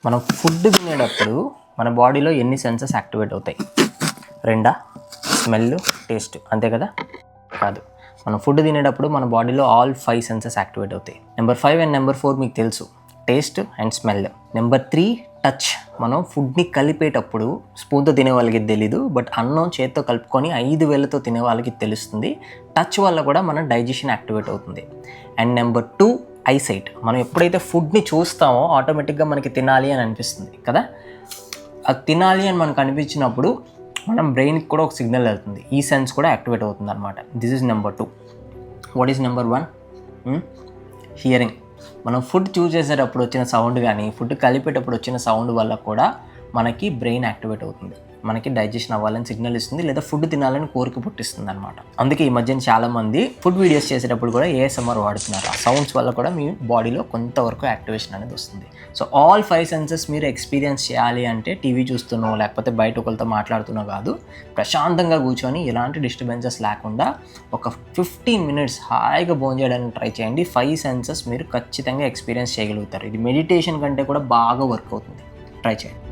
మనం ఫుడ్ తినేటప్పుడు మన బాడీలో ఎన్ని సెన్సెస్ యాక్టివేట్ అవుతాయి? 2 స్మెల్, టేస్ట్, అంతే కదా? కాదు. మనం ఫుడ్ తినేటప్పుడు మన బాడీలో ఆల్ 5 సెన్సెస్ యాక్టివేట్ అవుతాయి. నెంబర్ 5 అండ్ నెంబర్ 4 మీకు తెలుసు, taste and smell. Number 3 touch. మనం ఫుడ్ని కలిపేటప్పుడు స్పూన్తో తినే వాళ్ళకి తెలీదు, బట్ అన్నం చేత్తో కలుపుకొని 5 వేళ్ళతో తినే వాళ్ళకి తెలుస్తుంది. టచ్ వల్ల కూడా మన డైజెషన్ యాక్టివేట్ అవుతుంది. And number 2 eyesight. మనం ఎప్పుడైతే ఫుడ్ని చూస్తామో ఆటోమేటిక్గా మనకి తినాలి అని అనిపిస్తుంది కదా. అది తినాలి అని మనకు అనిపించినప్పుడు మనం బ్రెయిన్కి కూడా ఒక సిగ్నల్ వెళ్తుంది, ఈ సెన్స్ కూడా యాక్టివేట్ అవుతుంది అనమాట. This is number 2. What is number 1? Hearing. మనం ఫుడ్ చూస్ చేసేటప్పుడు వచ్చిన సౌండ్ కానీ ఫుడ్ కలిపేటప్పుడు వచ్చిన సౌండ్ వల్ల కూడా మనకి బ్రెయిన్ యాక్టివేట్ అవుతుంది, మనకి డైజెషన్ అవ్వాలని సిగ్నల్ ఇస్తుంది, లేదా ఫుడ్ తినాలని కోరిక పుట్టిస్తుంది అనమాట. అందుకే ఈ మధ్యన చాలామంది ఫుడ్ వీడియోస్ చేసేటప్పుడు కూడా ఏఎస్ఎంఆర్ వాడుతున్నారు. ఆ సౌండ్స్ వల్ల కూడా మీ బాడీలో కొంతవరకు యాక్టివేషన్ అనేది వస్తుంది. సో ఆల్ 5 సెన్సెస్ మీరు ఎక్స్పీరియన్స్ చేయాలి అంటే టీవీ చూస్తున్నో లేకపోతే బయట ఒకరితో మాట్లాడుతున్నో కాదు, ప్రశాంతంగా కూర్చొని ఎలాంటి డిస్టర్బెన్సెస్ లేకుండా ఒక 15 మినిట్స్ హాయిగా భోజనం చేయడానికి ట్రై చేయండి. 5 సెన్సెస్ మీరు ఖచ్చితంగా ఎక్స్పీరియన్స్ చేయగలుగుతారు. ఇది మెడిటేషన్ కంటే కూడా బాగా వర్క్ అవుతుంది. ట్రై చేయండి.